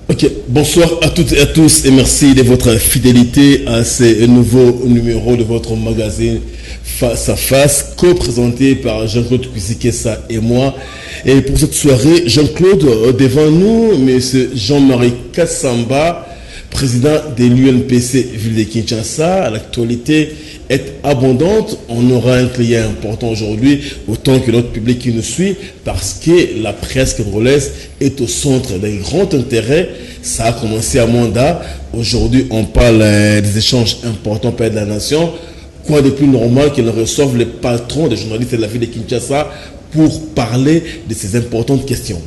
Ok, bonsoir à toutes et à tous et merci de votre fidélité à ce nouveau numéro de votre magazine Face à Face, co-présenté par Jean-Claude Kousikessa et moi. Et pour cette soirée, Jean-Claude, devant nous, M. Jean-Marie Kassamba, président de l'UNPC Ville de Kinshasa. L'actualité est abondante. On aura un client important aujourd'hui, autant que notre public qui nous suit, parce que la presse congolaise est au centre d'un grand intérêt. Ça a commencé à Manda. Aujourd'hui, on parle des échanges importants par de la nation. Quoi de plus normal qu'ils reçoivent les patrons des journalistes de la ville de Kinshasa pour parler de ces importantes questions.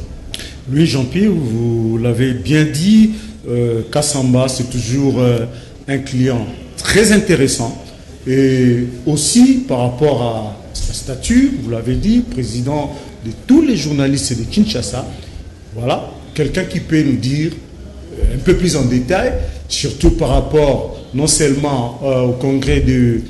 Oui, Jean-Pierre, vous l'avez bien dit, Kassamba, c'est toujours un client très intéressant. Et aussi, par rapport à sa stature, vous l'avez dit, président de tous les journalistes de Kinshasa, voilà, quelqu'un qui peut nous dire un peu plus en détail, surtout par rapport non seulement au congrès de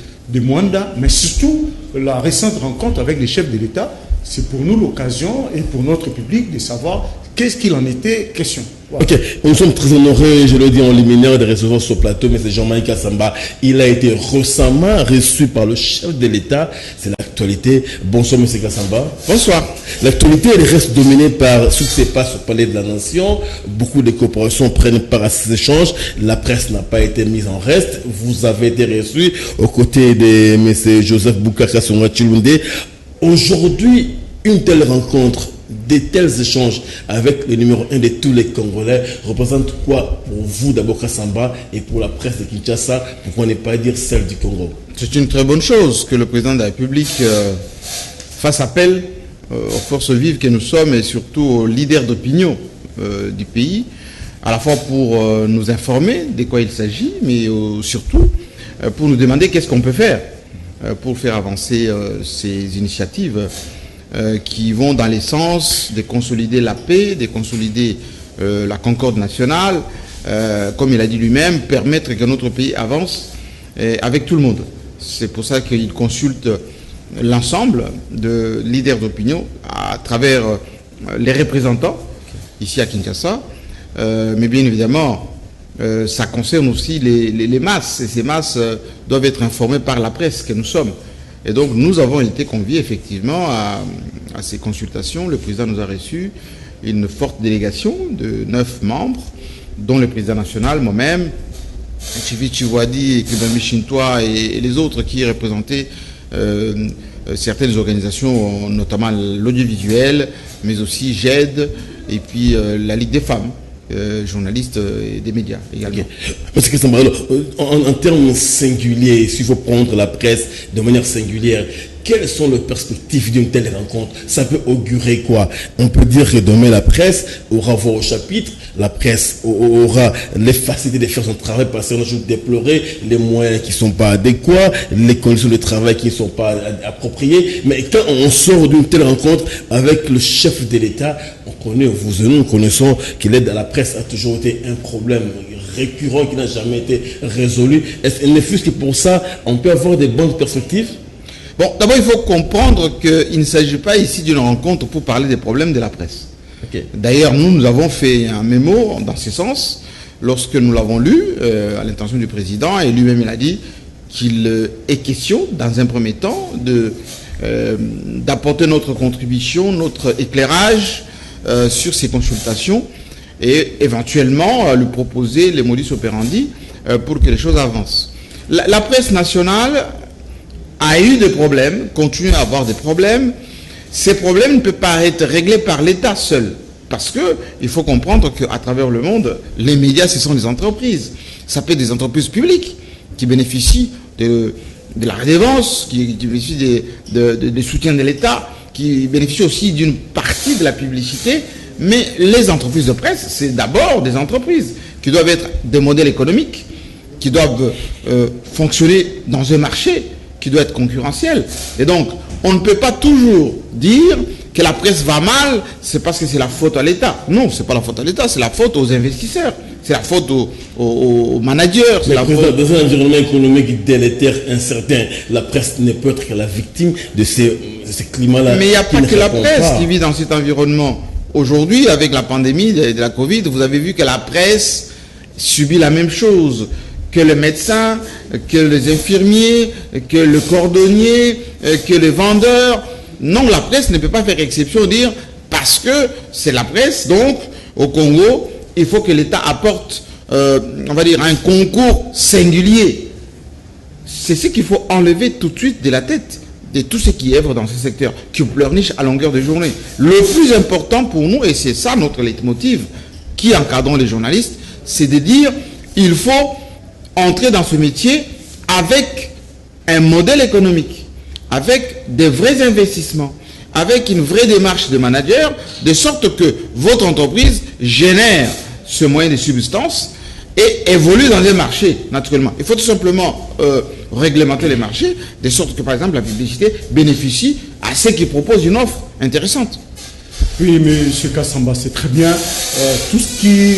Mwanda, mais surtout la récente rencontre avec les chefs de l'État. C'est pour nous l'occasion et pour notre public de savoir qu'est-ce qu'il en était question. Voilà. Ok, nous sommes très honorés, je le dis en liminaire, de recevoir sur plateau M. Jean-Marie Kassamba. Il a été récemment reçu par le chef de l'État. C'est l'actualité. Bonsoir M. Kassamba. Bonsoir. L'actualité, elle reste dominée par ce qui se passe au Palais de la Nation. Beaucoup de corporations prennent part à ces échanges. La presse n'a pas été mise en reste. Vous avez été reçu aux côtés de M. Joseph Boukaka Songa-Chilunde. Aujourd'hui, une telle rencontre, de tels échanges avec le numéro 1 de tous les Congolais représente quoi pour vous d'abord Kassamba et pour la presse de Kinshasa, pourquoi ne pas dire celle du Congo? C'est une très bonne chose que le président de la République fasse appel aux forces vives que nous sommes et surtout aux leaders d'opinion du pays, à la fois pour nous informer de quoi il s'agit, mais surtout pour nous demander qu'est-ce qu'on peut faire pour faire avancer ces initiatives qui vont dans le sens de consolider la paix, de consolider la concorde nationale, comme il a dit lui-même, permettre que notre pays avance avec tout le monde. C'est pour ça qu'il consulte l'ensemble de leaders d'opinion à travers les représentants ici à Kinshasa, mais bien évidemment, ça concerne aussi les masses, et ces masses doivent être informées par la presse que nous sommes. Et donc, nous avons été conviés effectivement à ces consultations. Le président nous a reçus une forte délégation de 9 membres, dont le président national, moi-même, Chivi Chiwadi, Kibami Shintoa et les autres qui représentaient certaines organisations, notamment l'audiovisuel, mais aussi GED et puis la Ligue des femmes. Journalistes et des médias également. Okay. Parce que en termes singuliers, s'il faut prendre la presse de manière singulière, quelles sont les perspectives d'une telle rencontre? Ça peut augurer quoi? On peut dire que demain la presse aura voix au chapitre, la presse aura les facilités de faire son travail parce qu'on a toujours déploré les moyens qui ne sont pas adéquats, les conditions de travail qui ne sont pas appropriées. Mais quand on sort d'une telle rencontre avec le chef de l'État, on connaît, vous et nous connaissons que l'aide à la presse a toujours été un problème récurrent qui n'a jamais été résolu. Est-ce ne fût-ce que pour ça, on peut avoir des bonnes perspectives? Bon, d'abord, il faut comprendre qu'il ne s'agit pas ici d'une rencontre pour parler des problèmes de la presse. Okay. D'ailleurs, nous avons fait un mémo dans ce sens lorsque nous l'avons lu à l'intention du président, et lui-même il a dit qu'il est question, dans un premier temps, d'apporter notre contribution, notre éclairage sur ces consultations et éventuellement lui proposer les modus operandi pour que les choses avancent. La presse nationale a eu des problèmes, continue à avoir des problèmes. Ces problèmes ne peuvent pas être réglés par l'État seul. Parce qu'il faut comprendre qu'à travers le monde, les médias, ce sont des entreprises. Ça peut être des entreprises publiques qui bénéficient de la redevance, qui bénéficient des soutiens de l'État, qui bénéficient aussi d'une partie de la publicité. Mais les entreprises de presse, c'est d'abord des entreprises qui doivent être des modèles économiques, qui doivent fonctionner dans un marché qui doit être concurrentiel. Et donc, on ne peut pas toujours dire que la presse va mal, c'est parce que c'est la faute à l'État. Non, ce n'est pas la faute à l'État, c'est la faute aux investisseurs. c'est la faute aux managers. Mais dans un environnement économique délétère, incertain, la presse ne peut être que la victime de ces climats-là. Mais il n'y a pas que la presse qui vit dans cet environnement. Aujourd'hui, avec la pandémie de la Covid, vous avez vu que la presse subit la même chose que les médecins, que les infirmiers, que le cordonnier, que les vendeurs. Non, la presse ne peut pas faire exception, dire parce que c'est la presse, donc au Congo, il faut que l'État apporte, on va dire, un concours singulier. C'est ce qu'il faut enlever tout de suite de la tête de tous ceux qui œuvrent dans ce secteur, qui pleurnichent à longueur de journée. Le plus important pour nous, et c'est ça notre leitmotiv, qui encadrons les journalistes, c'est de dire il faut entrer dans ce métier avec un modèle économique, avec des vrais investissements, avec une vraie démarche de manager, de sorte que votre entreprise génère ce moyen de subsistance et évolue dans les marchés, naturellement. Il faut tout simplement réglementer les marchés, de sorte que, par exemple, la publicité bénéficie à ceux qui proposent une offre intéressante. Oui, mais M. Kassamba, c'est très bien. Tout ce qui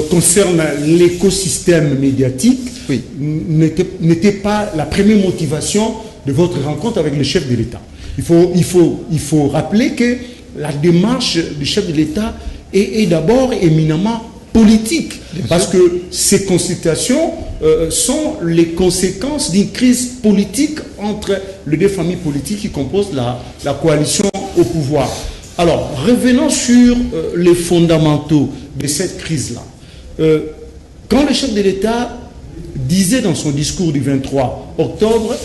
concerne l'écosystème médiatique oui, n'était pas la première motivation de votre rencontre avec le chef de l'État. Il faut rappeler que la démarche du chef de l'État est d'abord éminemment politique, parce que ces consultations sont les conséquences d'une crise politique entre les deux familles politiques qui composent la coalition au pouvoir. Alors, revenons sur les fondamentaux de cette crise-là. Quand le chef de l'État disait dans son discours du 23 octobre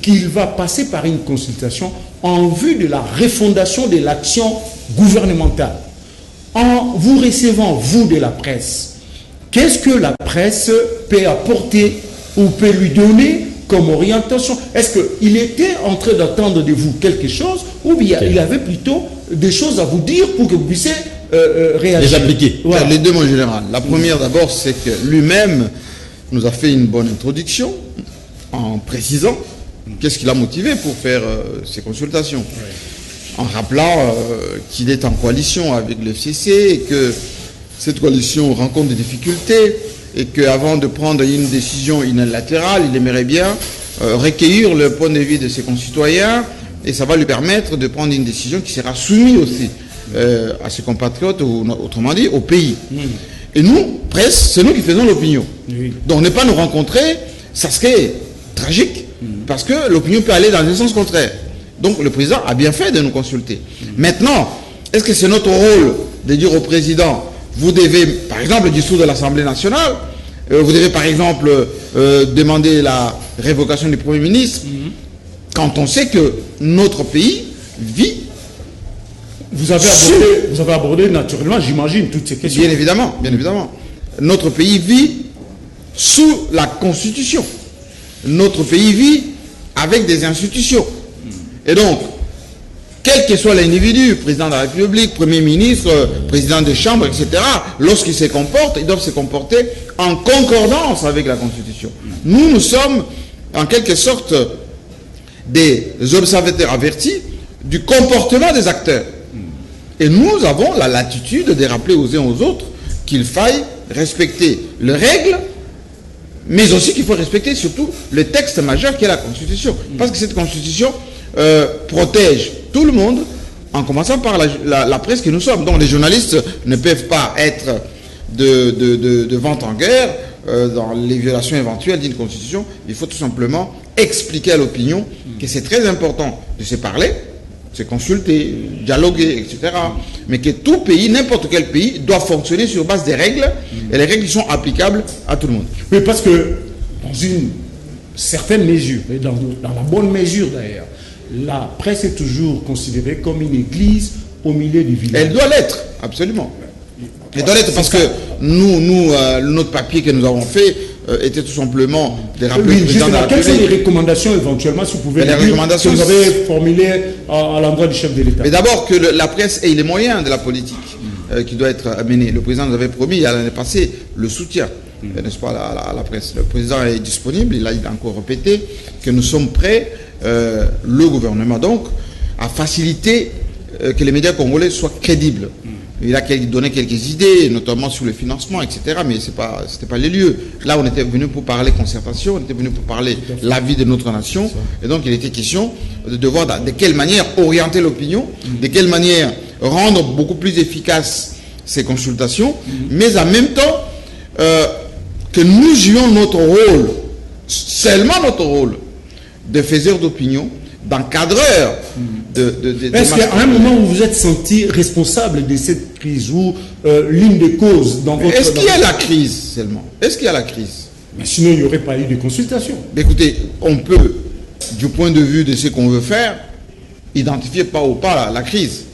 qu'il va passer par une consultation en vue de la refondation de l'action gouvernementale, en vous recevant, vous de la presse, qu'est-ce que la presse peut apporter ou peut lui donner comme orientation? Est-ce qu'il était en train d'attendre de vous quelque chose ou bien il avait plutôt des choses à vous dire pour que vous puissiez réagir? Les appliquer. Voilà. Les deux, mon général. La première, d'abord, c'est que lui-même nous a fait une bonne introduction en précisant qu'est-ce qui l'a motivé pour faire ces consultations. En rappelant qu'il est en coalition avec le FCC et que cette coalition rencontre des difficultés et qu'avant de prendre une décision unilatérale, il aimerait bien recueillir le point de vue de ses concitoyens et ça va lui permettre de prendre une décision qui sera soumise aussi à ses compatriotes, ou autrement dit, au pays. Et nous, presse, c'est nous qui faisons l'opinion. Donc ne pas nous rencontrer, ça serait tragique, parce que l'opinion peut aller dans un sens contraire. Donc le président a bien fait de nous consulter. Maintenant, est-ce que c'est notre rôle de dire au président, vous devez, par exemple, le discours de l'Assemblée nationale, vous devez, par exemple, demander la révocation du Premier ministre, quand on sait que notre pays vit... Vous avez abordé naturellement, j'imagine, toutes ces questions. Bien évidemment, bien évidemment. Notre pays vit sous la Constitution. Notre pays vit avec des institutions. Et donc, quel que soit l'individu, président de la République, Premier ministre, président de chambre, etc., lorsqu'ils se comportent, ils doivent se comporter en concordance avec la Constitution. Nous sommes, en quelque sorte, des observateurs avertis du comportement des acteurs. Et nous avons la latitude de rappeler aux uns aux autres qu'il faille respecter les règles, mais aussi qu'il faut respecter surtout le texte majeur qui est la Constitution. Parce que cette Constitution protège tout le monde, en commençant par la presse que nous sommes. Donc les journalistes ne peuvent pas être de vente en guerre dans les violations éventuelles d'une Constitution. Il faut tout simplement expliquer à l'opinion que c'est très important de se parler, se consulter, dialoguer, etc. Mais que tout pays, n'importe quel pays, doit fonctionner sur base des règles, et les règles sont applicables à tout le monde. Oui, parce que dans une certaine mesure, et dans la bonne mesure d'ailleurs, la presse est toujours considérée comme une église au milieu du village. Elle doit l'être, absolument. Elle doit l'être parce que notre papier que nous avons fait était tout simplement des rappeler au président de la République. Quelles sont les recommandations éventuellement, si vous pouvez les recommandations que vous avez formulées à l'endroit du chef de l'État? Mais d'abord que la presse ait les moyens de la politique qui doit être menée. Le président nous avait promis l'année passée le soutien, n'est-ce pas, à la presse. Le président est disponible, il a encore répété que nous sommes prêts, le gouvernement donc, à faciliter que les médias congolais soient crédibles. Il a donné quelques idées, notamment sur le financement, etc. Mais c'était pas les lieux. Là, on était venu pour parler concertation, on était venu pour parler la vie de notre nation. Et donc, il était question de voir de quelle manière orienter l'opinion, de quelle manière rendre beaucoup plus efficaces ces consultations, mais en même temps, que nous jouions notre rôle, seulement notre rôle, de faiseur d'opinion, d'encadreur Est-ce qu'à un moment vous vous êtes senti responsable de cette crise ou l'une des causes dans votre... Est-ce qu'il y a la crise seulement? Est-ce qu'il y a la crise? Mais sinon, il n'y aurait pas eu de consultation. Écoutez, on peut, du point de vue de ce qu'on veut faire, identifier pas ou pas la crise.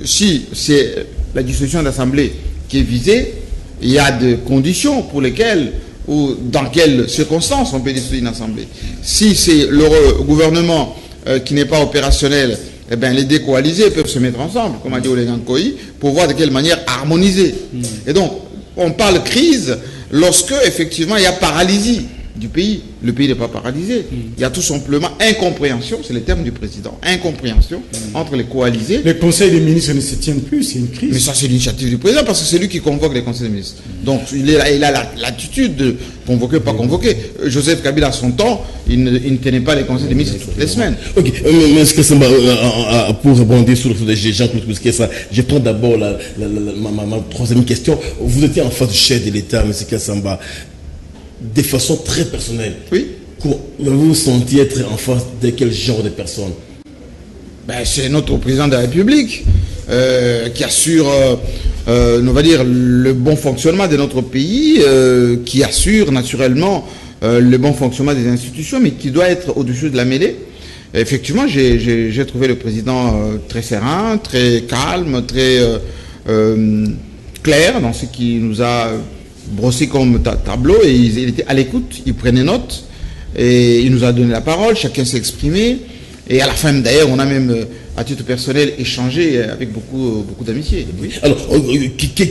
Si c'est la dissolution d'assemblée qui est visée, il y a des conditions pour lesquelles ou dans quelles circonstances on peut dissoudre une assemblée. Si c'est le gouvernement qui n'est pas opérationnel, eh bien, les décoalisés peuvent se mettre ensemble, comme a dit Olégan Koï, pour voir de quelle manière harmoniser. Et donc, on parle crise lorsque, effectivement, il y a paralysie du pays. Le pays n'est pas paralysé. Il y a tout simplement incompréhension, c'est le terme du président, incompréhension entre les coalisés. Les conseils des ministres ne se tiennent plus, c'est une crise. Mais ça, c'est l'initiative du président, parce que c'est lui qui convoque les conseils des ministres. Donc, il a l'attitude de convoquer ou pas convoquer. Joseph Kabila, à son temps, il ne tenait pas les conseils des ministres toutes les semaines. Ok, mais est-ce que ça pour rebondir sur le sujet de Jean-Claude Kassamba, je prends d'abord ma troisième question. Vous étiez en face du chef de l'État, M. Kassamba, de façon très personnelle. Oui. Vous vous sentiez être en face de quel genre de personne? C'est notre président de la République qui assure, on va dire, le bon fonctionnement de notre pays, qui assure naturellement le bon fonctionnement des institutions, mais qui doit être au-dessus de la mêlée. Effectivement, j'ai trouvé le président très serein, très calme, très clair dans ce qui nous a brossé comme tableau, et il était à l'écoute, il prenait note, et il nous a donné la parole, chacun s'est exprimé, et à la fin d'ailleurs, on a même, à titre personnel, échangé avec beaucoup d'amitié. Oui. Alors,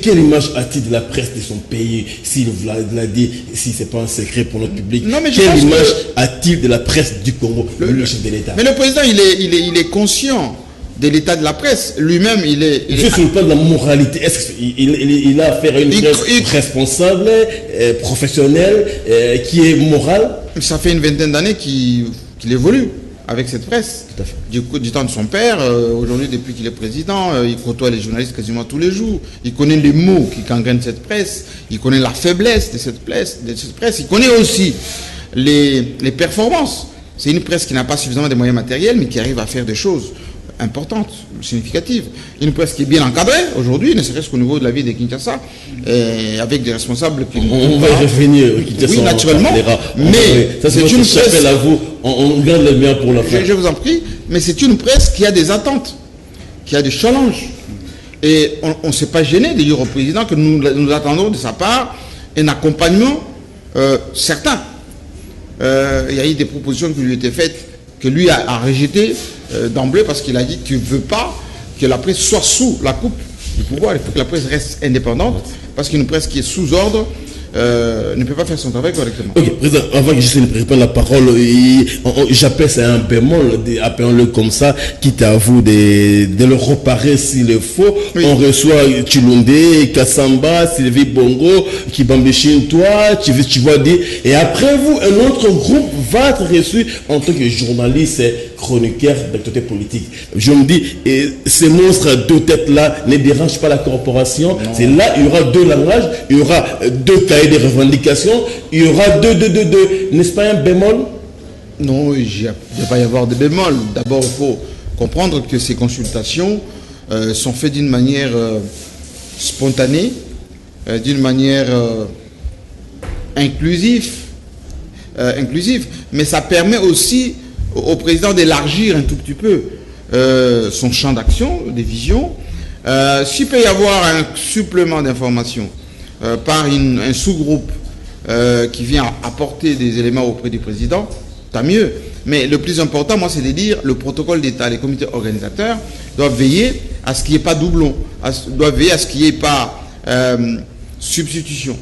quelle image a-t-il de la presse de son pays, s'il l'a dit, si ce n'est pas un secret pour notre public? Non, mais quelle image a-t-il de la presse du Congo, le chef de l'État? Mais le président, il est conscient de l'état de la presse. Lui-même, il est sur le plan de la moralité, est-ce qu'il a affaire à une presse responsable, professionnelle, qui est morale? Ça fait une vingtaine d'années qu'il évolue avec cette presse. Tout à fait. Du temps de son père, aujourd'hui, depuis qu'il est président, il côtoie les journalistes quasiment tous les jours. Il connaît les mots qui gangrènent cette presse. Il connaît la faiblesse de cette presse. Il connaît aussi les performances. C'est une presse qui n'a pas suffisamment de moyens matériels, mais qui arrive à faire des choses importante, significative. Une presse qui est bien encadrée aujourd'hui, ne serait-ce qu'au niveau de la ville de Kinshasa, avec des responsables qui... On va y revenir, Kinshasa. Oui, naturellement. Mais ça, c'est une presse... à vous. On garde le bien pour la fin. Je vous en prie. Mais c'est une presse qui a des attentes, qui a des challenges. Et on ne s'est pas gêné de dire au président que nous attendons de sa part un accompagnement certain. Il y a eu des propositions qui lui étaient faites, que lui a rejetées d'emblée, parce qu'il a dit qu'il ne veut pas que la presse soit sous la coupe du pouvoir. Il faut que la presse reste indépendante, parce qu'une presse qui est sous ordre ne peut pas faire son travail correctement. Ok, président, avant que je ne prenne la parole, j'appelle ça un bémol, appelons-le comme ça, quitte à vous de le reparer s'il le faut. Oui. On reçoit Chilunde, Kassamba, Sylvie Bongo, Kibambéchine, toi, tu vois dire, et après vous, un autre groupe va être reçu en tant que journaliste, chroniqueur d'actualité politique. Je me dis, ces monstres à deux têtes-là ne dérangent pas la corporation. C'est là, il y aura deux langages, il y aura deux cahiers de revendications, il y aura deux, n'est-ce pas un bémol? Non, il ne va pas y avoir de bémol. D'abord, il faut comprendre que ces consultations sont faites d'une manière spontanée, d'une manière inclusive, mais ça permet aussi au président d'élargir un tout petit peu son champ d'action, des visions. S'il peut y avoir un supplément d'informations par un sous-groupe qui vient apporter des éléments auprès du président, tant mieux. Mais le plus important, moi, c'est de dire le protocole d'État, les comités organisateurs doivent veiller à ce qu'il n'y ait pas doublon, doivent veiller à ce qu'il n'y ait pas substitution.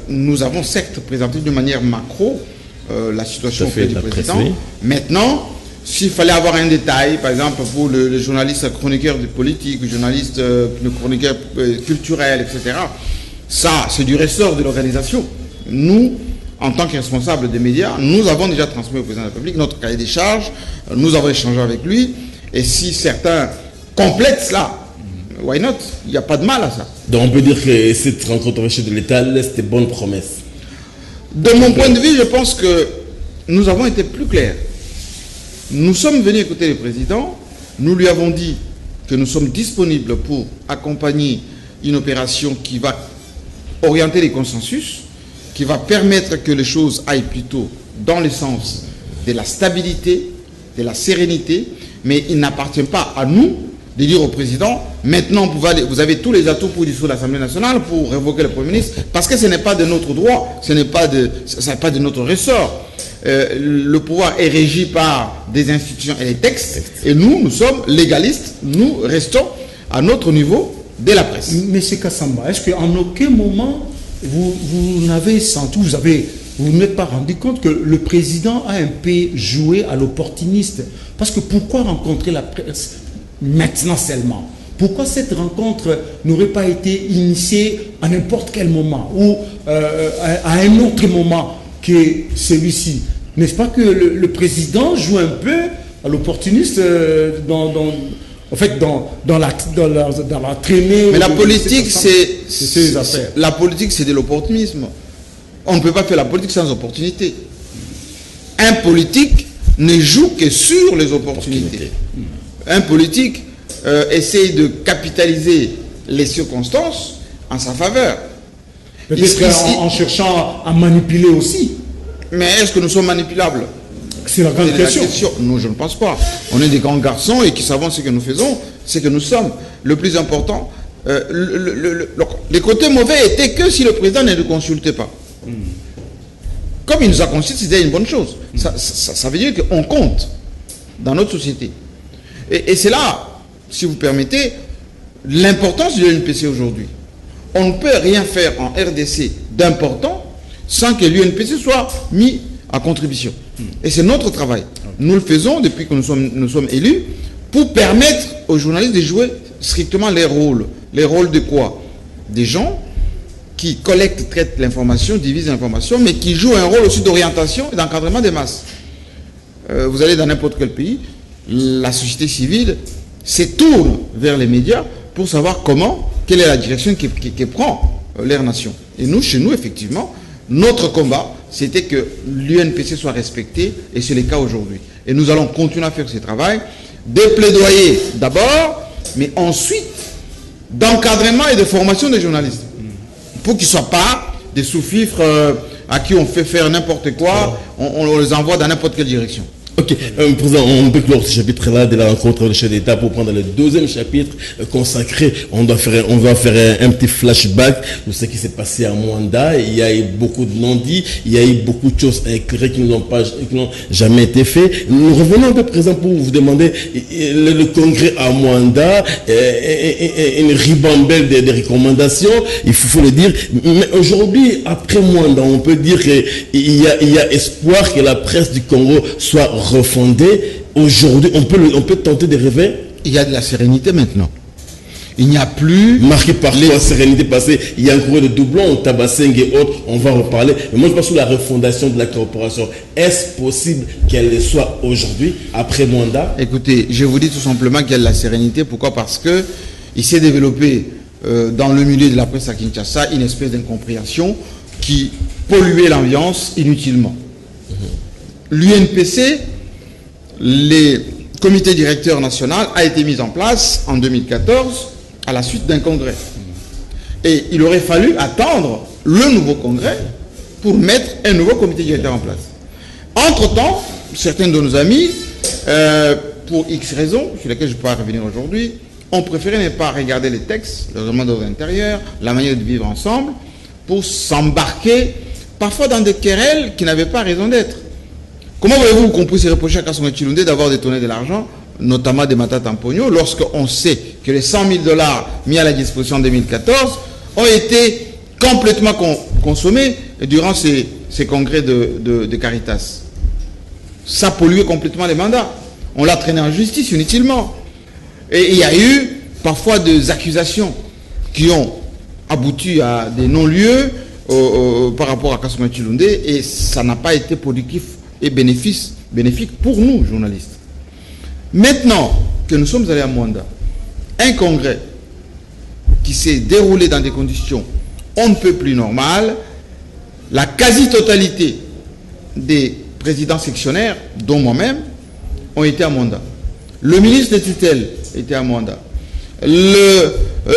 Nous avons certes présenté de manière macro la situation auprès du président. Presse, oui. Maintenant, s'il fallait avoir un détail, par exemple pour le journaliste chroniqueur de politique, le journaliste le chroniqueur culturel, etc., ça, c'est du ressort de l'organisation. Nous, en tant que responsables des médias, nous avons déjà transmis au président de la République notre cahier des charges, nous avons échangé avec lui, et si certains complètent cela, why not? Il n'y a pas de mal à ça. Donc on peut dire que cette rencontre avec le chef de l'État laisse de bonnes promesses. De mon point de vue, je pense que nous avons été plus clairs. Nous sommes venus écouter le président, nous lui avons dit que nous sommes disponibles pour accompagner une opération qui va orienter les consensus, qui va permettre que les choses aillent plutôt dans le sens de la stabilité, de la sérénité, mais il n'appartient pas à nous de dire au président, maintenant vous avez tous les atouts pour dissoudre l'Assemblée nationale, pour révoquer le Premier ministre, parce que ce n'est pas de notre droit, ce n'est pas de notre ressort. Le pouvoir est régi par des institutions et des textes, et nous sommes légalistes, nous restons à notre niveau de la presse. Monsieur Kassamba, est-ce qu'en aucun moment vous n'avez senti, vous n'êtes pas rendu compte que le président a un peu joué à l'opportuniste? Parce que pourquoi rencontrer la presse maintenant seulement? Pourquoi cette rencontre n'aurait pas été initiée à n'importe quel moment ou à un autre moment que celui-ci? N'est-ce pas que le président joue un peu à l'opportuniste dans la traînée? Mais la politique, la politique, c'est de l'opportunisme. On ne peut pas faire la politique sans opportunité. Un politique ne joue que sur les opportunités. Un politique essaye de capitaliser les circonstances en sa faveur. Peut-être en cherchant à manipuler aussi. Mais est-ce que nous sommes manipulables? C'est la grande question. Non, je ne pense pas. On est des grands garçons et qui savons ce que nous faisons, c'est que nous sommes. Le plus important, les côtés mauvais étaient que si le président ne le consultait pas. Comme il nous a consulté, c'était une bonne chose. Ça veut dire qu'on compte dans notre société. Et c'est là, si vous permettez, l'importance de l'UNPC aujourd'hui. On ne peut rien faire en RDC d'important sans que l'UNPC soit mis à contribution. Et c'est notre travail. Nous le faisons depuis que nous sommes élus pour permettre aux journalistes de jouer strictement les rôles. Les rôles de quoi? Des gens qui collectent, traitent l'information, divisent l'information, mais qui jouent un rôle aussi d'orientation et d'encadrement des masses. Vous allez dans n'importe quel pays, la société civile se tourne vers les médias pour savoir quelle est la direction que prend leur nation. Et nous, chez nous, effectivement, notre combat, c'était que l'UNPC soit respecté, et c'est le cas aujourd'hui. Et nous allons continuer à faire ce travail, de plaidoyer d'abord, mais ensuite d'encadrement et de formation des journalistes. Pour qu'ils ne soient pas des sous-fifres à qui on fait faire n'importe quoi, on les envoie dans n'importe quelle direction. Ok, Président, on peut clore ce chapitre-là de la rencontre du chef d'État pour prendre le deuxième chapitre consacré. On va faire un petit flashback de ce qui s'est passé à Mwanda. Il y a eu beaucoup de non-dits, il y a eu beaucoup de choses écrites qui n'ont jamais été faites. Nous revenons un peu présent pour vous demander le congrès à Mwanda, une ribambelle de recommandations, il faut le dire. Mais aujourd'hui, après Mwanda, on peut dire qu'il y a espoir que la presse du Congo soit refondée. Aujourd'hui, on peut tenter de rêver. Il y a de la sérénité maintenant. Il n'y a plus... Marqué par la sérénité passée, il y a un courrier de doublon, Tabasseng et autres, on va reparler. Mais moi, je pense sur la refondation de la corporation. Est-ce possible qu'elle soit aujourd'hui, après Mwanda? Écoutez, je vous dis tout simplement qu'il y a de la sérénité. Pourquoi? Parce que il s'est développé dans le milieu de la presse à Kinshasa une espèce d'incompréhension qui polluait l'ambiance inutilement. L'UNPC, les comités directeurs national a été mis en place en 2014 à la suite d'un congrès. Et il aurait fallu attendre le nouveau congrès pour mettre un nouveau comité directeur en place. Entre-temps, certains de nos amis, pour X raisons, sur lesquelles je ne peux pas revenir aujourd'hui, ont préféré ne pas regarder les textes, le règlement d'ordre intérieur, la manière de vivre ensemble, pour s'embarquer parfois dans des querelles qui n'avaient pas raison d'être. Comment voulez-vous qu'on puisse reprocher à Kasonga Chilunde d'avoir détourné de l'argent, notamment des Matata Tampogno, lorsqu'on sait que les 100 000 $ mis à la disposition en 2014 ont été complètement consommés durant ces congrès de Caritas? Ça polluait complètement les mandats. On l'a traîné en justice inutilement. Et il y a eu parfois des accusations qui ont abouti à des non-lieux par rapport à Kassouma Tshilundé, et ça n'a pas été productif et bénéfique pour nous, journalistes. Maintenant que nous sommes allés à Mwanda, un congrès qui s'est déroulé dans des conditions on ne peut plus normales, la quasi-totalité des présidents sectionnaires, dont moi-même, ont été à Mwanda. Le ministre des tutelles était à Mwanda.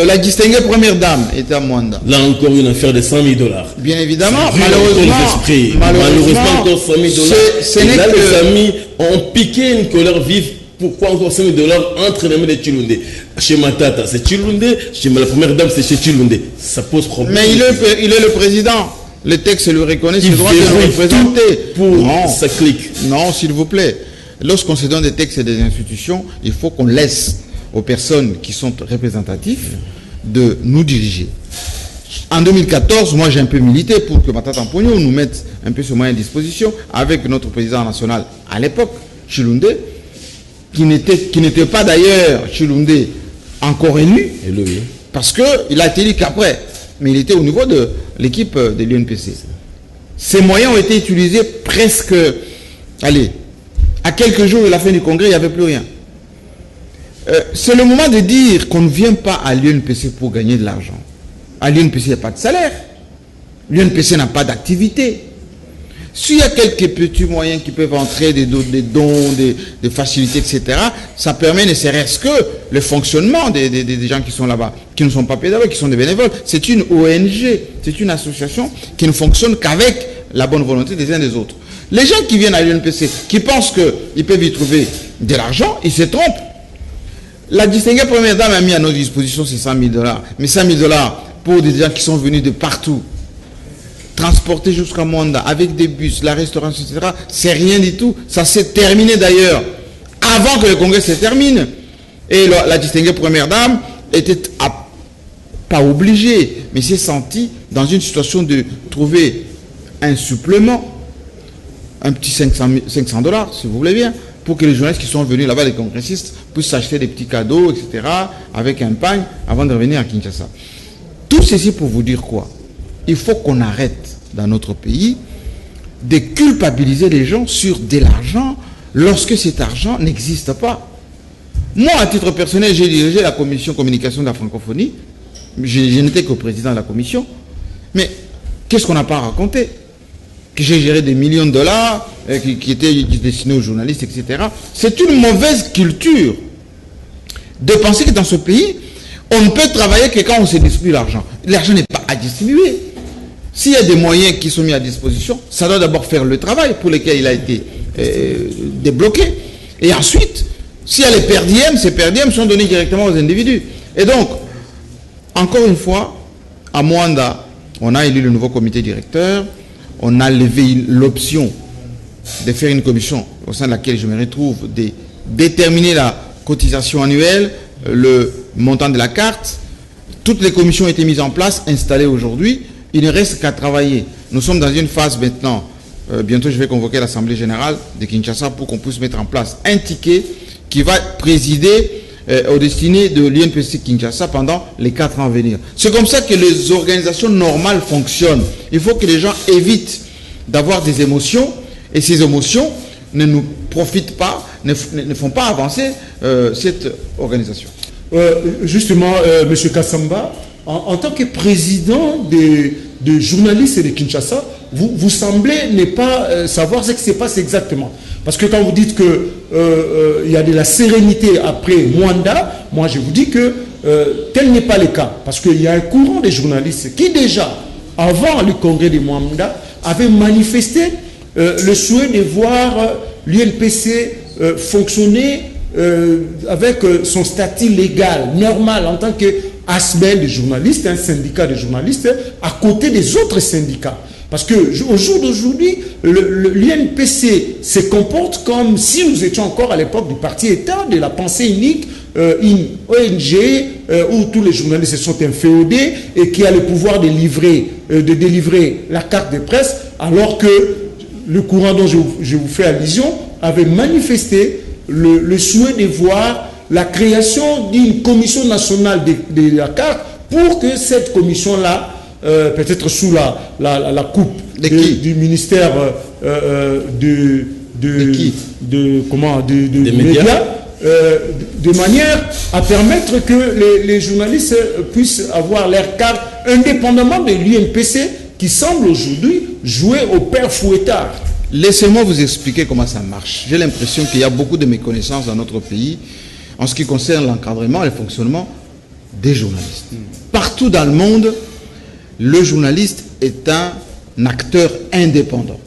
La distinguée première dame était à Mwanda. Là encore une affaire de 100 000 $. Bien évidemment, malheureusement encore 100 000 $. Et là, les amis ont piqué une colère vive. Pourquoi encore 100 000 $ entre les mains de Tshilundé? Chez Matata, c'est Tshilundé. Chez la première dame, c'est chez Tshilundé. Ça pose problème. Mais il est le président. Le texte le reconnaît, c'est le droit de le représenter. Pour ça clique. Non, s'il vous plaît. Lorsqu'on se donne des textes et des institutions, il faut qu'on laisse aux personnes qui sont représentatives de nous diriger. En 2014, moi j'ai un peu milité pour que Matata Mponyo nous mette un peu ce moyen à disposition avec notre président national à l'époque, Tshilundé, qui n'était pas d'ailleurs Tshilundé encore élu, parce qu'il a été élu qu'après, mais il était au niveau de l'équipe de l'UNPC. Ces moyens ont été utilisés presque, à quelques jours de la fin du congrès, il n'y avait plus rien. C'est le moment de dire qu'on ne vient pas à l'UNPC pour gagner de l'argent. À l'UNPC, il n'y a pas de salaire. L'UNPC n'a pas d'activité. S'il y a quelques petits moyens qui peuvent entrer, des dons, des facilités, etc., ça permet ne serait-ce que le fonctionnement des gens qui sont là-bas, qui ne sont pas pédagogues, qui sont des bénévoles. C'est une ONG, c'est une association qui ne fonctionne qu'avec la bonne volonté des uns et des autres. Les gens qui viennent à l'UNPC, qui pensent qu'ils peuvent y trouver de l'argent, ils se trompent. La distinguée première dame a mis à notre disposition ces 100 000 $. Mais 100 000 $ pour des gens qui sont venus de partout, transportés jusqu'à Mwanda avec des bus, la restauration, etc., c'est rien du tout. Ça s'est terminé d'ailleurs avant que le congrès se termine. Et la distinguée première dame était pas obligée, mais s'est sentie dans une situation de trouver un supplément, un petit 500 $, si vous voulez bien, pour que les journalistes qui sont venus là-bas, les congressistes, puissent s'acheter des petits cadeaux, etc., avec un pagne, avant de revenir à Kinshasa. Tout ceci pour vous dire quoi? Il faut qu'on arrête dans notre pays de culpabiliser les gens sur de l'argent lorsque cet argent n'existe pas. Moi, à titre personnel, j'ai dirigé la commission communication de la francophonie. Je n'étais que président de la commission. Mais qu'est-ce qu'on n'a pas raconté? Que j'ai géré des millions de dollars qui étaient destinés aux journalistes, etc. C'est une mauvaise culture de penser que dans ce pays, on ne peut travailler que quand on se distribue l'argent. L'argent n'est pas à distribuer. S'il y a des moyens qui sont mis à disposition, ça doit d'abord faire le travail pour lequel il a été débloqué. Et ensuite, s'il y a les perdièmes, ces perdièmes sont donnés directement aux individus. Et donc, encore une fois, à Mwanda, on a élu le nouveau comité directeur, on a levé l'option de faire une commission au sein de laquelle je me retrouve, de déterminer la cotisation annuelle, le montant de la carte. Toutes les commissions ont été mises en place, installées aujourd'hui. Il ne reste qu'à travailler. Nous sommes dans une phase maintenant, bientôt je vais convoquer l'Assemblée générale de Kinshasa pour qu'on puisse mettre en place un ticket qui va présider aux destinées de l'UNPC Kinshasa pendant les 4 ans à venir. C'est comme ça que les organisations normales fonctionnent. Il faut que les gens évitent d'avoir des émotions, et ces émotions ne nous profitent pas, ne font pas avancer cette organisation. Justement, M. Kassamba, en tant que président de journalistes et de Kinshasa, vous semblez ne pas savoir ce qui se passe exactement. Parce que quand vous dites qu'il y a de la sérénité après Mwanda, moi je vous dis que tel n'est pas le cas. Parce qu'il y a un courant de journalistes qui déjà, avant le congrès de Mwanda, avait manifesté le souhait de voir l'UNPC fonctionner avec son statut légal, normal, en tant qu'ASBEL de journalistes, un syndicat de journalistes, à côté des autres syndicats. Parce qu'au jour d'aujourd'hui, l'UNPC se comporte comme si nous étions encore à l'époque du parti-État, de la pensée unique, une ONG où tous les journalistes sont inféodés et qui a le pouvoir de délivrer la carte de presse, alors que le courant dont je vous fais allusion avait manifesté le souhait de voir la création d'une commission nationale de la carte pour que cette commission-là, peut-être sous la coupe du ministère des médias, de manière à permettre que les journalistes puissent avoir leur carte indépendamment de l'UNPC qui semble aujourd'hui jouer au père fouettard. Laissez-moi vous expliquer comment ça marche. J'ai l'impression qu'il y a beaucoup de méconnaissances dans notre pays en ce qui concerne l'encadrement et le fonctionnement des journalistes. Partout dans le monde, le journaliste est un acteur indépendant.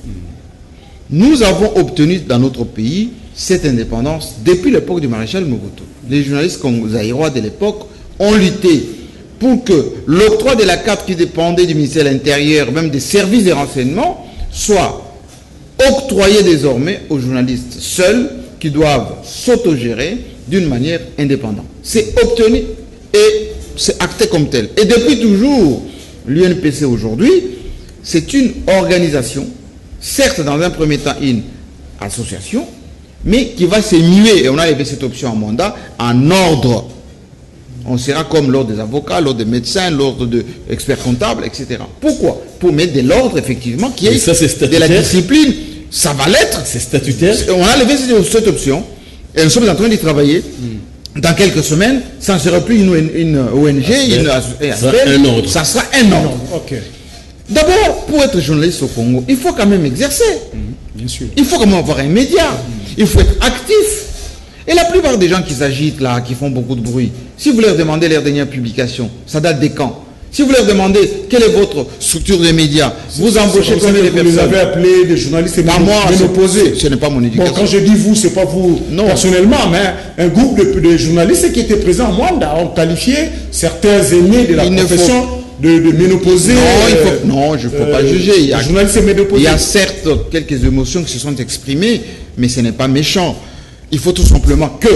Nous avons obtenu dans notre pays cette indépendance depuis l'époque du maréchal Mobutu. Les journalistes zaïrois de l'époque ont lutté pour que l'octroi de la carte qui dépendait du ministère de l'Intérieur, même des services de renseignement, soit octroyé désormais aux journalistes seuls qui doivent s'autogérer d'une manière indépendante. C'est obtenu et c'est acté comme tel. Et depuis toujours, l'UNPC aujourd'hui, c'est une organisation, certes dans un premier temps une association, mais qui va se muer, et on a levé cette option en mandat, en ordre. On sera comme l'ordre des avocats, l'ordre des médecins, l'ordre des experts comptables, etc. Pourquoi? Pour mettre de l'ordre, effectivement, qui est, de la discipline. Ça va l'être. C'est statutaire. On a levé cette option, et nous sommes en train d'y travailler. Dans quelques semaines, ça ne sera plus une ONG, ça sera un ordre. Okay. D'abord, pour être journaliste au Congo, il faut quand même exercer. Bien sûr. Il faut quand même avoir un média. Il faut être actif. Et la plupart des gens qui s'agitent là, qui font beaucoup de bruit, si vous leur demandez leur dernière publication, ça date des quand? Si vous leur demandez quelle est votre structure de médias, vous embauchez combien de personnes? Vous avez appelé des journalistes ménopausés. Ce n'est pas mon éducation. Bon, quand je dis vous, ce n'est pas vous personnellement, mais un groupe de journalistes qui étaient présents en Rwanda ont qualifié certains aînés de la profession de ménopausés. Non, je ne peux pas juger. Il y a certes quelques émotions qui se sont exprimées, mais ce n'est pas méchant. Il faut tout simplement que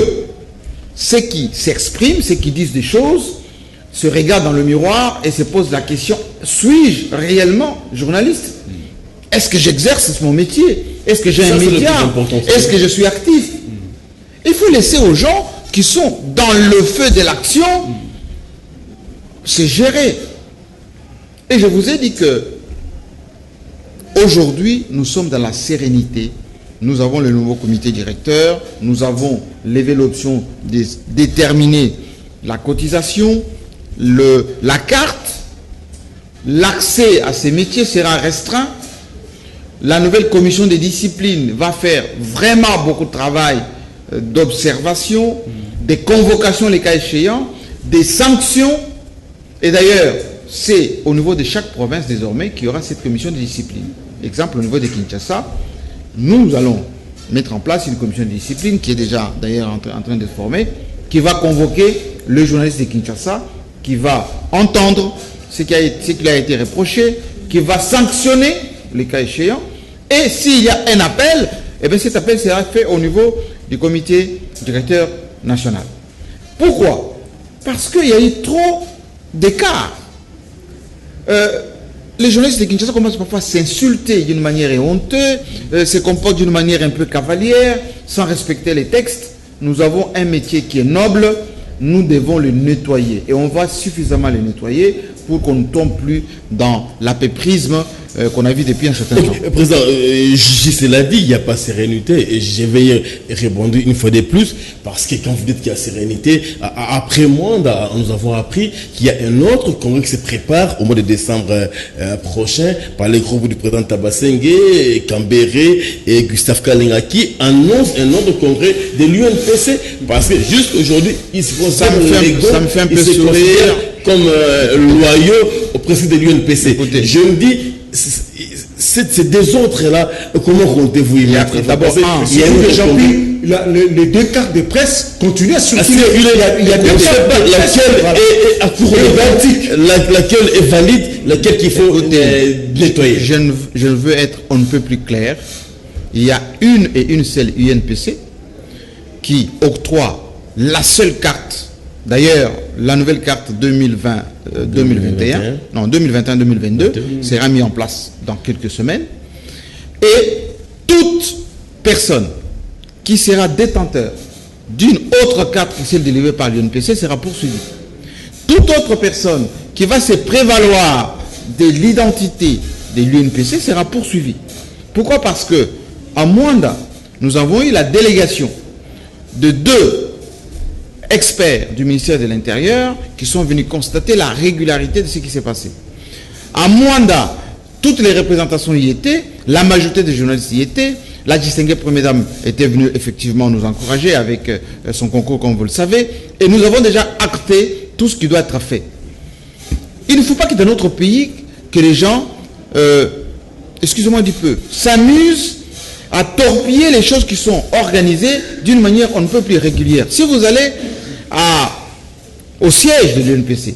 ceux qui s'expriment, ceux qui disent des choses, se regardent dans le miroir et se posent la question, suis-je réellement journaliste? Est-ce que j'exerce mon métier? Est-ce que j'ai un média? Est-ce que je suis actif? Il faut laisser aux gens qui sont dans le feu de l'action se gérer. Et je vous ai dit que aujourd'hui, nous sommes dans la sérénité. Nous avons le nouveau comité directeur, nous avons levé l'option de déterminer la cotisation, la carte, l'accès à ces métiers sera restreint. La nouvelle commission des disciplines va faire vraiment beaucoup de travail d'observation, des convocations les cas échéants, des sanctions. Et d'ailleurs, c'est au niveau de chaque province désormais qu'il y aura cette commission de discipline. Exemple, au niveau de Kinshasa, nous allons mettre en place une commission de discipline qui est déjà d'ailleurs en train de se former, qui va convoquer le journaliste de Kinshasa, qui va entendre ce qui a été reproché, qui va sanctionner les cas échéants. Et s'il y a un appel, eh bien cet appel sera fait au niveau du comité directeur national. Pourquoi? Parce qu'il y a eu trop d'écart. Les journalistes de Kinshasa commencent parfois à s'insulter d'une manière honteuse, se comportent d'une manière un peu cavalière, sans respecter les textes. Nous avons un métier qui est noble, nous devons le nettoyer. Et on va suffisamment le nettoyer pour qu'on ne tombe plus dans l'apéprisme qu'on a vu depuis un certain temps. Président, je l'ai dit, il n'y a pas sérénité. Et je vais répondre une fois de plus, parce que quand vous dites qu'il y a sérénité, après Mwanda, nous avons appris qu'il y a un autre congrès qui se prépare au mois de décembre prochain par les groupes du président Tabassenge, Kambere et Gustave Kalenga qui annoncent un autre congrès de l'UNPC. Parce que juste aujourd'hui, ils se considèrent comme loyaux au président de l'UNPC. Écoutez, je me dis, ces deux autres-là, comment comptez-vous y mettre? D'abord, les deux cartes de presse continuent à circuler. Il y a deux cartes, laquelle est valide, laquelle qu'il faut nettoyer. Je veux être on ne peut plus clair. Il y a une seule UNPC qui octroie la seule carte. D'ailleurs, la nouvelle carte 2021-2022 sera mise en place dans quelques semaines. Et toute personne qui sera détenteur d'une autre carte que celle délivrée par l'UNPC sera poursuivi. Toute autre personne qui va se prévaloir de l'identité de l'UNPC sera poursuivie. Pourquoi? Parce que à Mwanda, nous avons eu la délégation de 2 experts du ministère de l'Intérieur qui sont venus constater la régularité de ce qui s'est passé. À Mwanda, toutes les représentations y étaient, la majorité des journalistes y étaient, la distinguée première dame était venue effectivement nous encourager avec son concours, comme vous le savez, et nous avons déjà acté tout ce qui doit être fait. Il ne faut pas que dans notre pays, que les gens, excusez-moi du peu, s'amusent à torpiller les choses qui sont organisées d'une manière on ne peut plus régulière. Si vous allez au siège de l'UNPC,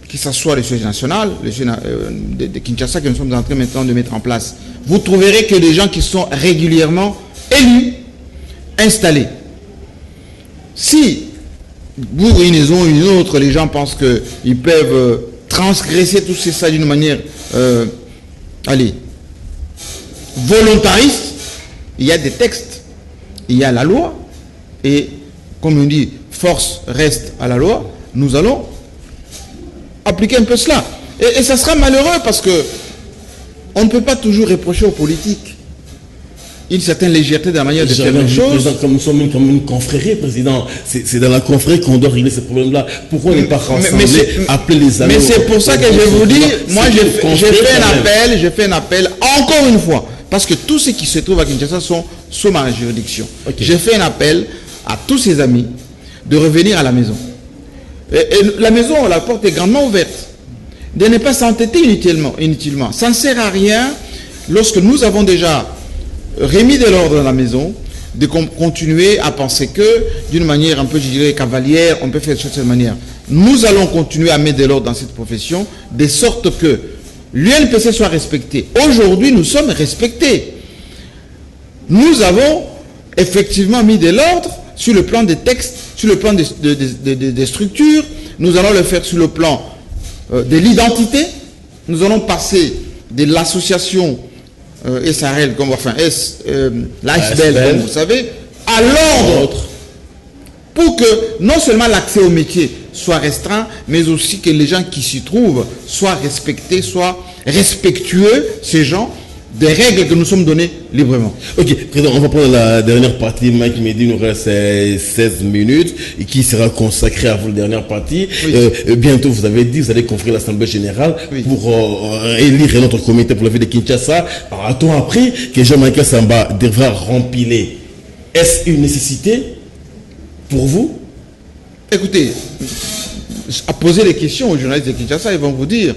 que ce soit le siège national, le siège de Kinshasa que nous sommes en train maintenant de mettre en place, vous trouverez que des gens qui sont régulièrement élus, installés. Si, pour une raison ou une autre, les gens pensent qu'ils peuvent transgresser tout ça d'une manière, volontariste, il y a des textes, il y a la loi, et comme on dit, force reste à la loi, nous allons appliquer un peu cela. Et ça sera malheureux parce que on ne peut pas toujours reprocher aux politiques une certaine légèreté de la manière de faire les choses. Comme nous sommes comme une confrérie, président, c'est dans la confrérie qu'on doit régler ces problèmes-là. Pourquoi on n'est pas rassemblés, appeler les amis? Mais c'est pour ça que je vous dis, moi j'ai fait un appel encore une fois, parce que tous ceux qui se trouvent à Kinshasa sont sous ma juridiction. Okay. J'ai fait un appel à tous ses amis de revenir à la maison. Et la maison, la porte est grandement ouverte. De ne pas s'entêter inutilement. Ça ne sert à rien, lorsque nous avons déjà remis de l'ordre dans la maison, de continuer à penser que, d'une manière un peu, je dirais, cavalière, on peut faire les choses de cette manière. Nous allons continuer à mettre de l'ordre dans cette profession, de sorte que l'UNPC soit respecté. Aujourd'hui, nous sommes respectés. Nous avons effectivement mis de l'ordre sur le plan des textes, sur le plan des structures. Nous allons le faire sur le plan de l'identité. Nous allons passer de l'association SARL, l'ASBL, comme vous savez, à l'ordre, pour que non seulement l'accès au métier soit restreint, mais aussi que les gens qui s'y trouvent soient respectés, soient respectueux, ces gens, des règles que nous sommes données librement. Ok, président, on va prendre la dernière partie. Mike m'a dit il nous reste 16 minutes et qui sera consacrée à vous, la dernière partie. Oui. Bientôt, vous avez dit, vous allez confier l'Assemblée Générale pour élire notre comité pour la ville de Kinshasa. Alors, a-t-on appris que Jean-Michel Samba devra rempiler? Est-ce une nécessité pour vous? Écoutez, à poser les questions aux journalistes de Kinshasa, ils vont vous dire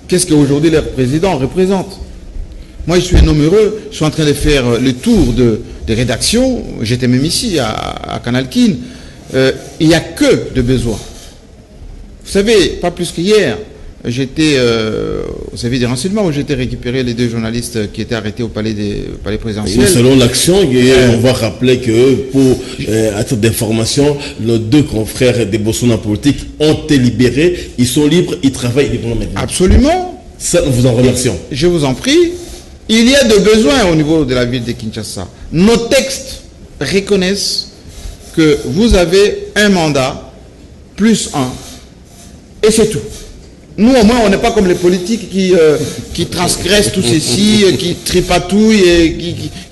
qu'est-ce qu'aujourd'hui leur président représente. Moi, je suis un homme heureux. Je suis en train de faire le tour des rédactions. J'étais même ici, à Canal Kin. Il n'y a que de besoins. Vous savez, pas plus qu'hier, j'étais au service des renseignements où j'étais récupéré les 2 journalistes qui étaient arrêtés au palais présidentiel. Et selon l'action, on va rappeler que, à titre d'information, nos 2 confrères des Bossona politiques ont été libérés. Ils sont libres, ils travaillent librement maintenant. Absolument. Ça, nous vous en remercions. Je vous en prie. Il y a de besoins au niveau de la ville de Kinshasa. Nos textes reconnaissent que vous avez un mandat plus 1 et c'est tout. Nous, au moins, on n'est pas comme les politiques qui transgressent tout ceci, qui tripatouillent et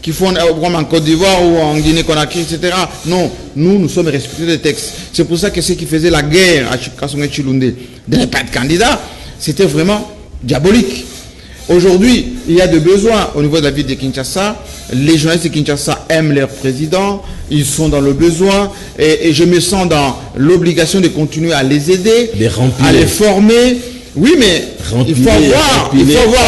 qui font comme en Côte d'Ivoire ou en Guinée-Conakry, etc. Non, nous sommes respectueux des textes. C'est pour ça que ceux qui faisaient la guerre à Kasonge Chilunde de ne pas être candidat, c'était vraiment diabolique. Aujourd'hui, il y a des besoins au niveau de la ville de Kinshasa. Les journalistes de Kinshasa aiment leur président. Ils sont dans le besoin. Et je me sens dans l'obligation de continuer à les aider, à les former. Oui, mais il faut avoir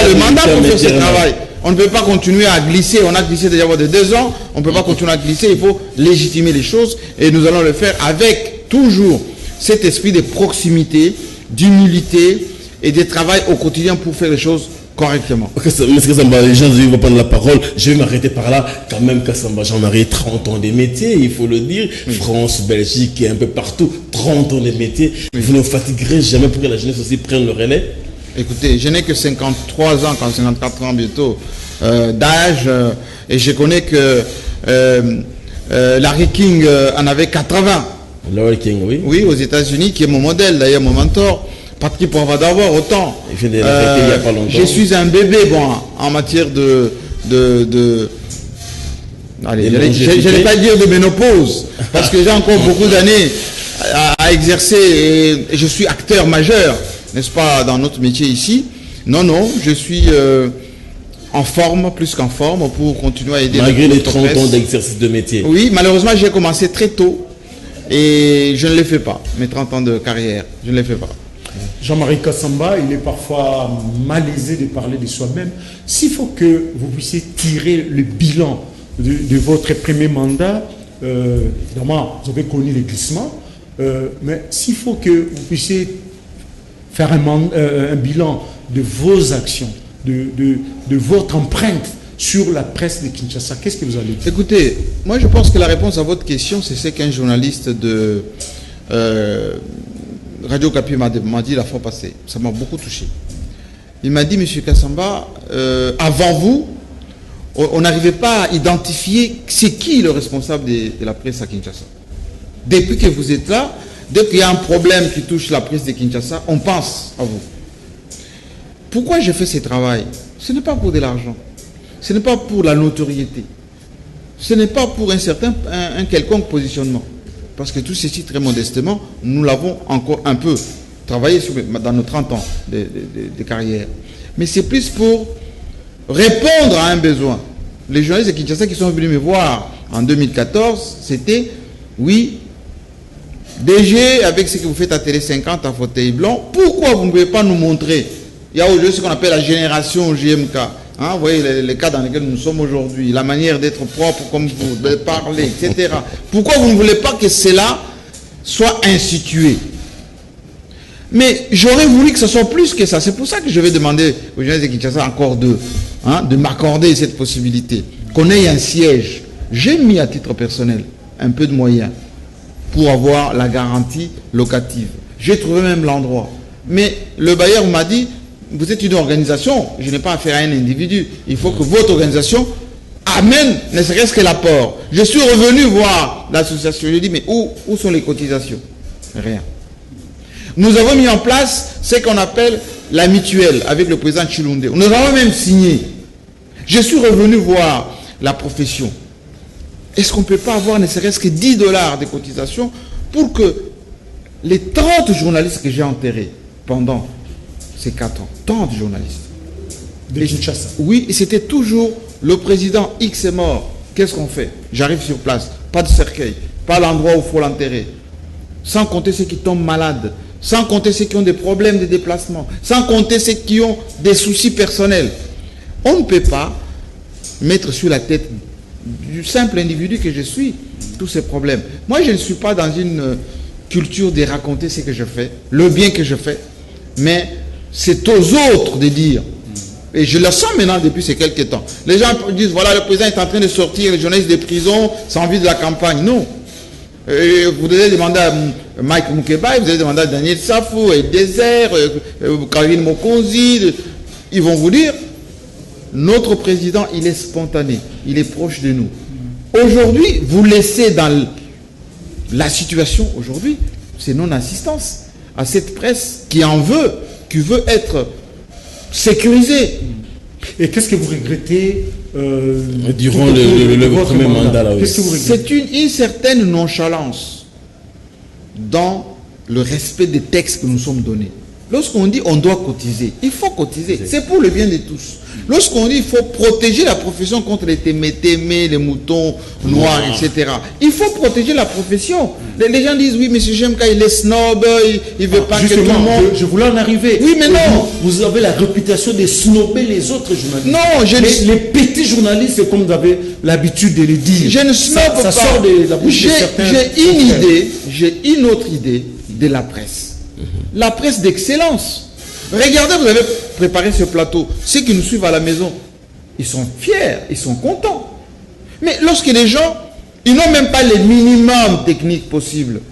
le mandat pour faire ce travail. On ne peut pas continuer à glisser. On a glissé déjà de 2 ans. On ne peut pas continuer à glisser. Il faut légitimer les choses. Et nous allons le faire avec toujours cet esprit de proximité, d'humilité et de travail au quotidien pour faire les choses correctement. Monsieur Kassamba, les gens vont prendre la parole. Je vais m'arrêter par là. Quand même, Kassamba, Jean-Marie, 30 ans de métier, il faut le dire. Oui. France, Belgique et un peu partout, 30 ans de métier. Oui. Vous ne fatiguerez jamais pour que la jeunesse aussi prenne le relais? Écoutez, je n'ai que 53 ans, 54 ans bientôt d'âge. Et je connais que Larry King en avait 80. Larry King, oui. Oui, aux États-Unis, qui est mon modèle, d'ailleurs, mon mentor. Patrick Poivre autant. Il vient de l'arrêter il n'y a pas longtemps. Je suis un bébé, bon, en matière allez, je n'allais pas dire de ménopause, parce que j'ai encore beaucoup d'années à exercer et je suis acteur majeur, n'est-ce pas, dans notre métier ici. Non, je suis en forme, plus qu'en forme, pour continuer à aider. Malgré les 30 ans d'exercice de métier. Oui, malheureusement, j'ai commencé très tôt et je ne les fais pas, mes 30 ans de carrière, je ne les fais pas. Jean-Marie Kassamba, il est parfois malaisé de parler de soi-même. S'il faut que vous puissiez tirer le bilan de votre premier mandat, évidemment, vous avez connu les glissements, mais s'il faut que vous puissiez faire un bilan de vos actions, de votre empreinte sur la presse de Kinshasa, qu'est-ce que vous allez dire? Écoutez, moi je pense que la réponse à votre question, c'est ce qu'un journaliste de Radio Okapi m'a dit la fois passée. Ça m'a beaucoup touché. Il m'a dit, Monsieur Kassamba, avant vous, on n'arrivait pas à identifier c'est qui le responsable de la presse à Kinshasa. Depuis que vous êtes là, dès qu'il y a un problème qui touche la presse de Kinshasa, on pense à vous. Pourquoi je fais ce travail? Ce n'est pas pour de l'argent. Ce n'est pas pour la notoriété. Ce n'est pas pour un quelconque positionnement. Parce que tout ceci, très modestement, nous l'avons encore un peu travaillé dans nos 30 ans de carrière. Mais c'est plus pour répondre à un besoin. Les journalistes de Kinshasa qui sont venus me voir en 2014, c'était, oui, DG, avec ce que vous faites à Télé 50 à fauteuil blanc, pourquoi vous ne pouvez pas nous montrer? Il y a aujourd'hui ce qu'on appelle la génération JMK. Hein, vous voyez les cas dans lesquels nous sommes aujourd'hui, la manière d'être propre comme vous, de parler, etc. Pourquoi vous ne voulez pas que cela soit institué? Mais j'aurais voulu que ce soit plus que ça. C'est pour ça que je vais demander aux journalistes de Kinshasa encore de m'accorder cette possibilité. Qu'on ait un siège. J'ai mis à titre personnel un peu de moyens pour avoir la garantie locative. J'ai trouvé même l'endroit. Mais le bailleur m'a dit, vous êtes une organisation, je n'ai pas affaire à un individu. Il faut que votre organisation amène ne serait-ce que l'apport. Je suis revenu voir l'association. Je dis, mais où sont les cotisations? Rien. Nous avons mis en place ce qu'on appelle la mutuelle avec le président Chilunde. Nous avons même signé. Je suis revenu voir la profession. Est-ce qu'on ne peut pas avoir ne serait-ce que $10 de cotisation pour que les 30 journalistes que j'ai enterrés pendant ces 4 ans, 30 journalistes. De Kinshasa. Oui, et c'était toujours le président X est mort. Qu'est-ce qu'on fait? J'arrive sur place, pas de cercueil, pas l'endroit où il faut l'enterrer. Sans compter ceux qui tombent malades, sans compter ceux qui ont des problèmes de déplacement, sans compter ceux qui ont des soucis personnels. On ne peut pas mettre sur la tête du simple individu que je suis tous ces problèmes. Moi, je ne suis pas dans une culture de raconter ce que je fais, le bien que je fais, mais c'est aux autres de dire. Et je le sens maintenant depuis ces quelques temps. Les gens disent, voilà, le président est en train de sortir les journalistes des prisons sans vie de la campagne. Non. Et vous devez demander à Mike Mukeba, vous allez demander à Daniel Safou, et Désert, Karine Mokonzi. Ils vont vous dire, notre président, il est spontané. Il est proche de nous. Aujourd'hui, vous laissez dans la situation aujourd'hui, c'est non-assistance à cette presse qui en veut, qui veut être sécurisée. Et qu'est-ce que vous regrettez durant le premier mandat là, oui. C'est une certaine nonchalance dans le respect des textes que nous sommes donnés. Lorsqu'on dit on doit cotiser, il faut cotiser. C'est pour le bien de tous. Lorsqu'on dit il faut protéger la profession contre les témétémés, les moutons noirs, etc. Il faut protéger la profession. Les gens disent oui, M. Jemka, il est snob, il ne veut pas que tout le monde... Je voulais en arriver. Oui, mais non. Vous avez la réputation de snobber les autres journalistes. Non, les petits journalistes, comme vous avez l'habitude de le dire. Je ne snobe pas. Ça sort de la bouche de certains. J'ai une autre idée de la presse. La presse d'excellence. Regardez, vous avez préparé ce plateau. Ceux qui nous suivent à la maison, ils sont fiers, ils sont contents. Mais lorsque les gens, ils n'ont même pas les minimums techniques possibles.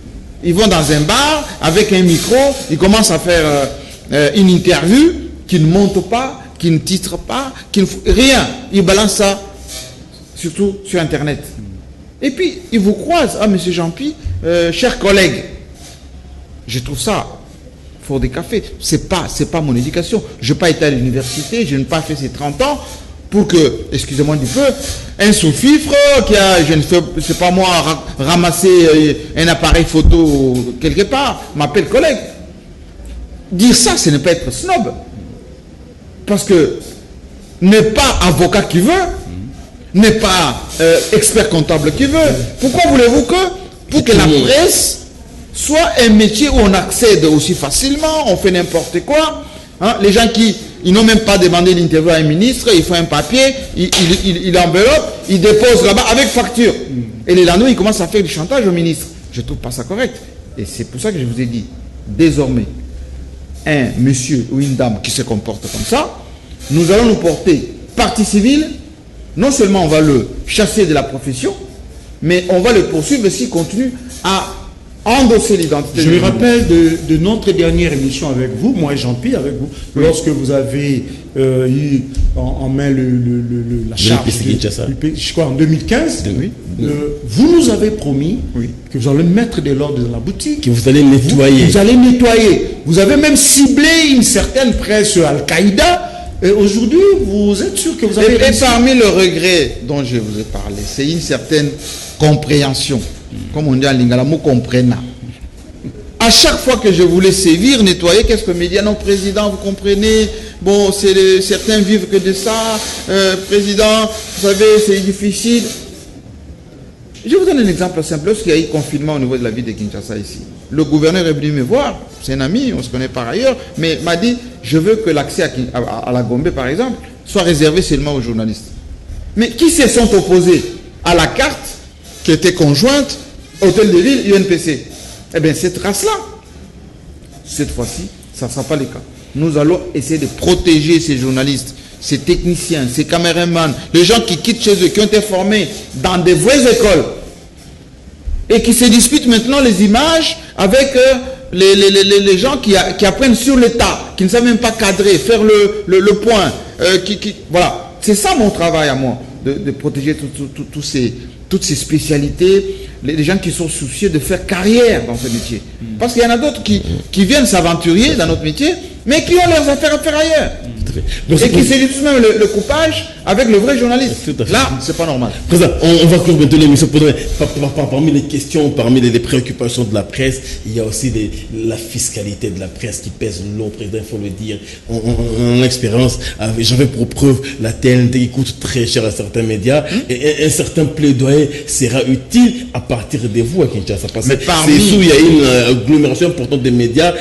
Ils vont dans un bar avec un micro, ils commencent à faire une interview qui ne monte pas, qui ne titre pas, rien. Ils balancent ça, surtout sur Internet. Et puis, ils vous croisent. Ah, monsieur Jean-Pi, chers collègues, je trouve ça fort des cafés. C'est pas mon éducation. Je n'ai pas été à l'université, je n'ai pas fait ces 30 ans pour que, excusez-moi du peu, un sous-fifre je ne sais pas moi, ramasser un appareil photo quelque part, m'appelle collègue. Dire ça, ce n'est pas être snob. Parce que n'est pas avocat qui veut, n'est pas expert comptable qui veut. Pourquoi voulez-vous pour que la presse soit un métier où on accède aussi facilement, on fait n'importe quoi, hein, les gens ils n'ont même pas demandé l'interview à un ministre, ils font un papier, il enveloppe, il dépose là-bas avec facture. Et les lendemains, ils commencent à faire du chantage au ministre. Je ne trouve pas ça correct. Et c'est pour ça que je vous ai dit, désormais, un monsieur ou une dame qui se comporte comme ça, nous allons nous porter partie civile. Non seulement on va le chasser de la profession, mais on va le poursuivre s'il continue à endosser l'identité. Je me rappelle de notre dernière émission avec vous, moi et Jean-Pierre avec vous, lorsque vous avez eu en main la charge je crois en 2015, vous nous avez promis que vous allez mettre de l'ordre dans la boutique. Que vous allez nettoyer. Vous allez nettoyer. Vous avez même ciblé une certaine presse Al-Qaïda. Et aujourd'hui, vous êtes sûr que vous avez... Et parmi le regret dont je vous ai parlé, c'est une certaine compréhension. Comme on dit en lingala, mot comprena. À chaque fois que je voulais sévir, nettoyer, qu'est-ce que me dit? Non, président, vous comprenez, bon, certains vivent que de ça, président, vous savez, c'est difficile. Je vous donne un exemple simple. Lorsqu'il y a eu confinement au niveau de la ville de Kinshasa ici, le gouverneur est venu me voir, c'est un ami, on se connaît par ailleurs, mais m'a dit, je veux que l'accès à la Gombe, par exemple, soit réservé seulement aux journalistes. Mais qui se sont opposés à la carte qui était conjointe, Hôtel de Ville, UNPC? Eh bien, cette race-là, cette fois-ci, ça ne sera pas le cas. Nous allons essayer de protéger ces journalistes, ces techniciens, ces caméramans, les gens qui quittent chez eux, qui ont été formés dans des vraies écoles et qui se disputent maintenant les images avec les gens qui apprennent sur le tas, qui ne savent même pas cadrer, faire le point. Voilà, c'est ça mon travail à moi, de protéger toutes ces spécialités, les gens qui sont soucieux de faire carrière dans ce métier. Parce qu'il y en a d'autres qui viennent s'aventurer dans notre métier, mais qui ont leurs affaires à faire ailleurs. Donc, et qui séduisent même le coupage avec le vrai journaliste. Là, c'est pas normal. Président, on va clore bientôt l'émission. Parmi les questions, parmi les préoccupations de la presse, il y a aussi la fiscalité de la presse qui pèse lourd, président, il faut le dire. En expérience, j'avais pour preuve la TNT qui coûte très cher à certains médias. Et un certain plaidoyer sera utile à partir de vous à Kinshasa. Parce que c'est où il y a une agglomération importante des médias.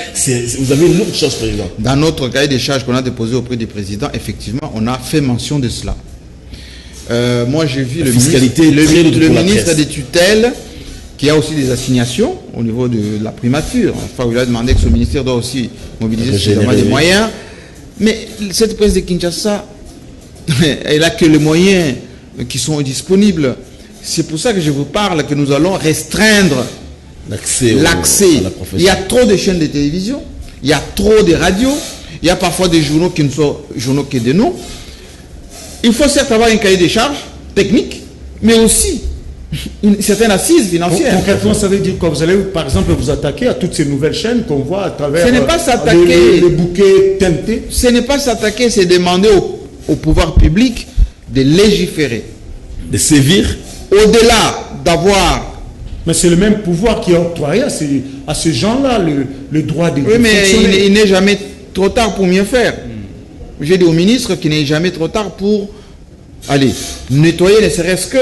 Vous avez une lourde charge, président. Dans notre cahier des charges qu'on a déposé auprès du président, effectivement, on a fait mention de cela. Moi, j'ai vu le ministre des tutelles qui a aussi des assignations au niveau de la primature. Enfin, il a demandé que ce ministère doit aussi mobiliser suffisamment des moyens. Mais cette presse de Kinshasa, elle n'a que les moyens qui sont disponibles. C'est pour ça que je vous parle que nous allons restreindre l'accès. Il y a trop de chaînes de télévision, il y a trop de radios, il y a parfois des journaux qui ne sont journaux que de nous. Il faut certes avoir un cahier des charges technique, mais aussi une certaine assise financière. Concrètement, ça veut dire que vous allez, par exemple, vous attaquer à toutes ces nouvelles chaînes qu'on voit à travers ce n'est pas s'attaquer, les bouquets teintés. Ce n'est pas s'attaquer, c'est demander au pouvoir public de légiférer. De sévir. Au-delà d'avoir... Mais c'est le même pouvoir qui a octroyé à ces gens-là le droit de fonctionner. Oui, mais il n'est jamais trop tard pour mieux faire. J'ai dit au ministre qu'il n'est jamais trop tard pour nettoyer ne serait-ce que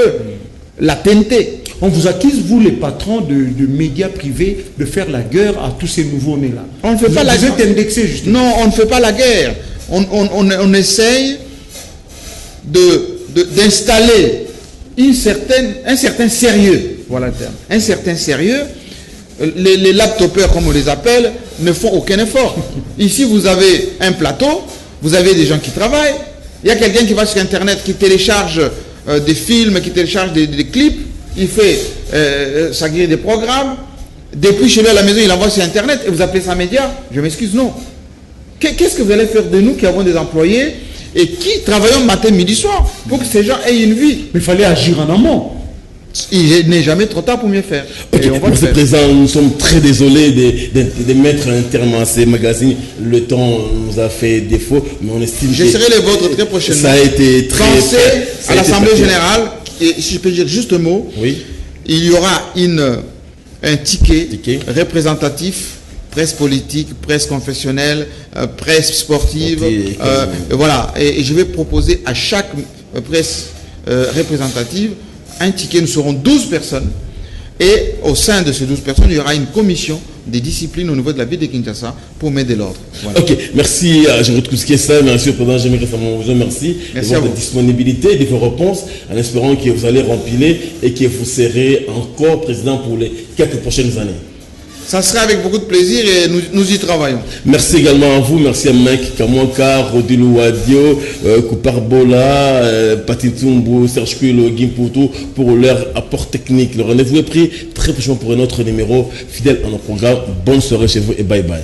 la TNT. On vous accuse, vous les patrons de médias privés, de faire la guerre à tous ces nouveaux-nés-là. On ne fait pas la guerre. Vous êtes indexé justement. Non, on ne fait pas la guerre. On essaye d'installer un certain sérieux. Voilà le terme. Un certain sérieux. Les laptopeurs, comme on les appelle, ne font aucun effort. Ici, vous avez un plateau, vous avez des gens qui travaillent. Il y a quelqu'un qui va sur Internet, qui télécharge des films, qui télécharge des clips. Il fait sa grille des programmes. Depuis chez lui à la maison, il envoie sur Internet. Et vous appelez ça média? Je m'excuse, non. Qu'est-ce que vous allez faire de nous qui avons des employés et qui travaillons matin, midi, soir pour que ces gens aient une vie? Mais il fallait agir en amont. il n'est jamais trop tard pour mieux faire. Ok, Et on va le Monsieur le faire. Président, nous sommes très désolés de mettre un terme à ces magazines. Le temps nous a fait défaut, mais on estime J'essaierai les vôtres très prochainement. ça a été très... Pensez ça a à été l'Assemblée pertinent. Générale, et si je peux dire juste un mot, Oui. il y aura un ticket Ticket. représentatif, presse politique, presse confessionnelle, presse sportive, Sportive, voilà. Et je vais proposer à chaque presse représentative un ticket. Nous serons 12 personnes. Et au sein de ces 12 personnes, il y aura une commission des disciplines au niveau de la ville de Kinshasa pour mettre de l'ordre. Voilà. Ok, merci à Jean-Claude Kouskessa, merci au président Jérémy Ressamon, merci Merci de à votre vous. disponibilité, de vos réponses, en espérant que vous allez remplir et que vous serez encore président pour les 4 prochaines années. Ça sera avec beaucoup de plaisir et nous y travaillons. Merci également à vous, merci à Mike Kamwaka, Rodilou Wadio, Kouparbola, Patitumbu, Serge Kuilo, Gimputu pour leur apport technique. Le rendez-vous est pris très prochainement pour un autre numéro fidèle à notre programme. Bonne soirée chez vous et bye bye.